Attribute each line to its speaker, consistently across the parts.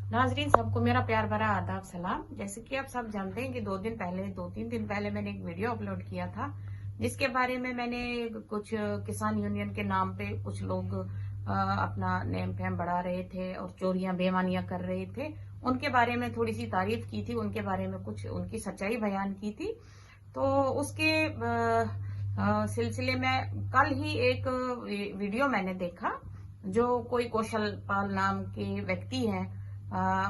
Speaker 1: नाजरीन, सबको मेरा प्यार भरा आदाब सलाम। जैसे कि आप सब जानते हैं कि 2-3 दिन पहले मैंने एक वीडियो अपलोड किया था, जिसके बारे में मैंने कुछ किसान यूनियन के नाम पे कुछ लोग अपना नेम फेम बढ़ा रहे थे और चोरियां बेईमानियां कर रहे थे। उनके बारे में थोड़ी सी तारीफ की थी, उनके बारे में कुछ उनकी सच्चाई बयान की थी। तो उसके सिलसिले में कल ही एक वीडियो मैंने देखा, जो कोई कौशल पाल नाम के व्यक्ति हैं।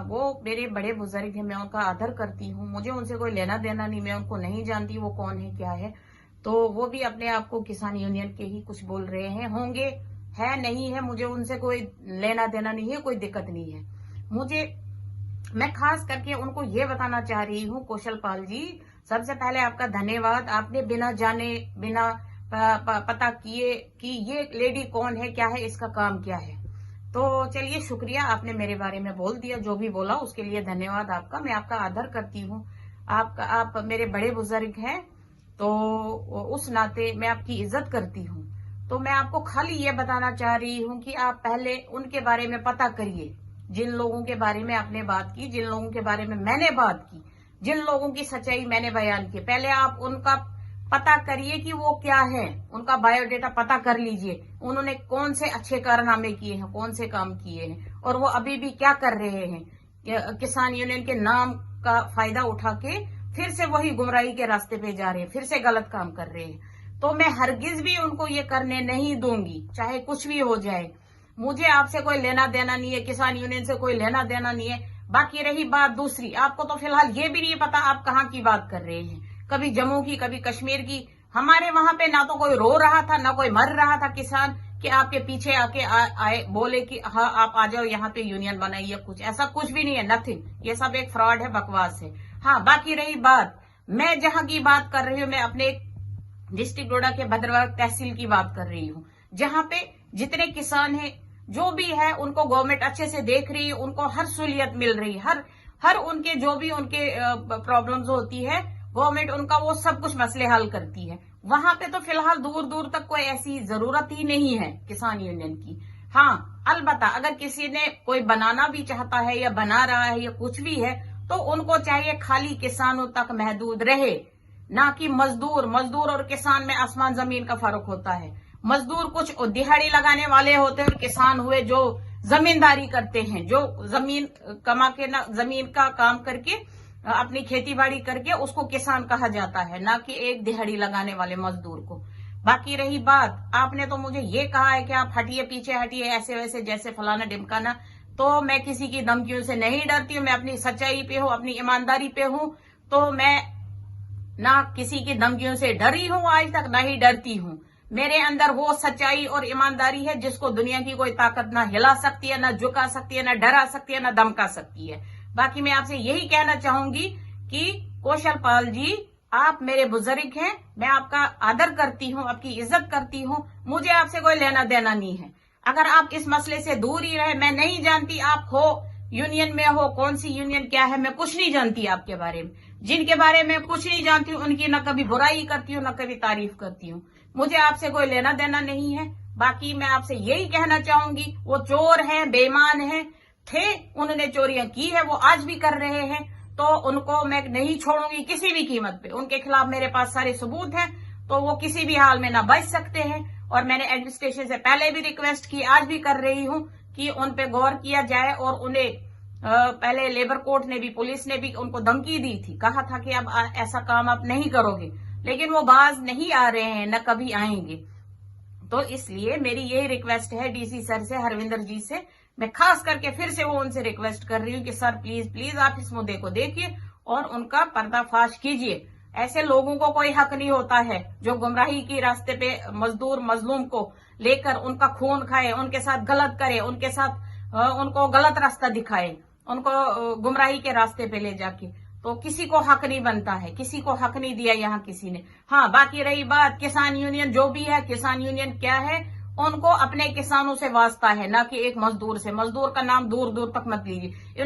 Speaker 1: वो मेरे बड़े बुजुर्ग हैं, मैं उनका आदर करती हूँ, मुझे उनसे कोई लेना देना नहीं, मैं उनको नहीं जानती वो कौन है क्या है। तो वो भी अपने आप को किसान यूनियन के ही कुछ बोल रहे हैं, होंगे है नहीं है, मुझे उनसे कोई लेना देना नहीं है, कोई दिक्कत नहीं है। मैं खास करके उनको ये बताना चाह रही हूँ, कौशल पाल जी, सबसे पहले आपका धन्यवाद। आपने बिना जाने बिना पता किए कि ये लेडी कौन है, क्या है, इसका काम क्या है। तो चलिए, शुक्रिया, आपने मेरे बारे में बोल दिया, जो भी बोला उसके लिए धन्यवाद आपका। मैं आपका आदर करती हूँ, आप मेरे बड़े बुजुर्ग हैं, तो उस नाते मैं आपकी इज्जत करती हूँ। तो मैं आपको खाली ये बताना चाह रही हूँ कि आप पहले उनके बारे में पता करिए, जिन लोगों के बारे में आपने बात की, जिन लोगों के बारे में मैंने बात की, जिन लोगों की सच्चाई मैंने बयान की, पहले आप उनका पता करिए कि वो क्या है, उनका बायोडेटा पता कर लीजिए। उन्होंने कौन से अच्छे कारनामे किए हैं, कौन से काम किए हैं, और वो अभी भी क्या कर रहे हैं। किसान यूनियन के नाम का फायदा उठा के फिर से वही गुमराही के रास्ते पे जा रहे हैं, फिर से गलत काम कर रहे हैं। तो मैं हरगिज भी उनको ये करने नहीं दूंगी, चाहे कुछ भी हो जाए। मुझे आपसे कोई लेना देना नहीं है, किसान यूनियन से कोई लेना देना नहीं है। बाकी रही बात दूसरी, आपको तो फिलहाल ये भी नहीं पता आप कहाँ की बात कर रहे हैं, कभी जम्मू की, कभी कश्मीर की। हमारे वहां पे ना तो कोई रो रहा था, ना कोई मर रहा था किसान, कि आपके पीछे आके आए बोले कि हाँ आप आ जाओ यहाँ पे यूनियन बनाइए। कुछ ऐसा कुछ भी नहीं है, नथिंग। ये सब एक फ्रॉड है, बकवास है। हाँ, बाकी रही बात, मैं जहां की बात कर रही हूँ, मैं अपने डिस्ट्रिक्ट डोडा के भद्रवाह तहसील की बात कर रही हूँ, जहां पे जितने किसान हैं, जो भी है, उनको गवर्नमेंट अच्छे से देख रही है, उनको हर सहूलियत मिल रही है, हर उनके जो भी उनके प्रॉब्लम्स होती है, गवर्नमेंट उनका वो सब कुछ मसले हल करती है। वहां पे तो फिलहाल दूर दूर तक कोई ऐसी जरूरत ही नहीं है किसान यूनियन की। हाँ, अलबत्ता अगर किसी ने कोई बनाना भी चाहता है या बना रहा है या कुछ भी है, तो उनको चाहिए खाली किसानों तक महदूद रहे, ना कि मजदूर और किसान में आसमान जमीन का फर्क होता है। मजदूर कुछ दिहाड़ी लगाने वाले होते हैं, और किसान हुए जो जमींदारी करते हैं, जो जमीन कमा के ना जमीन का काम करके अपनी खेती बाड़ी करके उसको किसान कहा जाता है, ना कि एक दिहाड़ी लगाने वाले मजदूर को। बाकी रही बात, आपने तो मुझे ये कहा है कि आप हटिए, पीछे हटिए, ऐसे वैसे, जैसे फलाना ढिमकाना। तो मैं किसी की धमकियों से नहीं डरती हूँ, मैं अपनी सच्चाई पे हूँ, अपनी ईमानदारी पे हूँ। तो मैं ना किसी की धमकियों से डरी हूँ आज तक, ना ही डरती हूँ। मेरे अंदर वो सच्चाई और ईमानदारी है जिसको दुनिया की कोई ताकत ना हिला सकती है, ना झुका सकती है, ना डरा सकती है, ना धमका सकती है। बाकी मैं आपसे यही कहना चाहूंगी कि कौशल पाल जी, आप मेरे बुजुर्ग हैं, मैं आपका आदर करती हूँ, आपकी इज्जत करती हूँ, मुझे आपसे कोई लेना देना नहीं है। अगर आप इस मसले से दूर ही रहे, मैं नहीं जानती आप हो यूनियन में हो, कौन सी यूनियन क्या है, मैं कुछ नहीं जानती आपके बारे में। जिनके बारे में कुछ नहीं जानती हूँ, उनकी न कभी बुराई करती हूँ, न कभी तारीफ करती हूँ। मुझे आपसे कोई लेना देना नहीं है। बाकी मैं आपसे यही कहना चाहूंगी, वो चोर हैं, बेईमान हैं, उन्होंने चोरियां की है, वो आज भी कर रहे हैं, तो उनको मैं नहीं छोड़ूंगी किसी भी कीमत पे। उनके खिलाफ मेरे पास सारे सबूत हैं, तो वो किसी भी हाल में ना बच सकते हैं। और मैंने एडमिनिस्ट्रेशन से पहले भी रिक्वेस्ट की, आज भी कर रही हूँ, कि उन पे गौर किया जाए। और उन्हें पहले लेबर कोर्ट ने भी, पुलिस ने भी उनको धमकी दी थी, कहा था कि अब ऐसा काम आप नहीं करोगे, लेकिन वो बाज नहीं आ रहे हैं, न कभी आएंगे। तो इसलिए मेरी यही रिक्वेस्ट है डीसी सर से, हरविंदर जी से, मैं खास करके फिर से वो उनसे रिक्वेस्ट कर रही हूँ कि सर प्लीज आप इस मुद्दे को देखिए और उनका पर्दाफाश कीजिए। ऐसे लोगों को कोई हक नहीं होता है जो गुमराही के रास्ते पे मजदूर मजलूम को लेकर उनका खून खाए, उनके साथ गलत करे, उनके साथ उनको गलत रास्ता दिखाए, उनको गुमराही के रास्ते पे ले जाके। तो किसी को हक नहीं बनता है, किसी को हक नहीं दिया यहाँ किसी ने। हाँ, बाकी रही बात किसान यूनियन, जो भी है किसान यूनियन क्या है, उनको अपने किसानों से वास्ता है, ना कि एक मजदूर से। मजदूर का नाम दूर दूर तक मत लीजिए।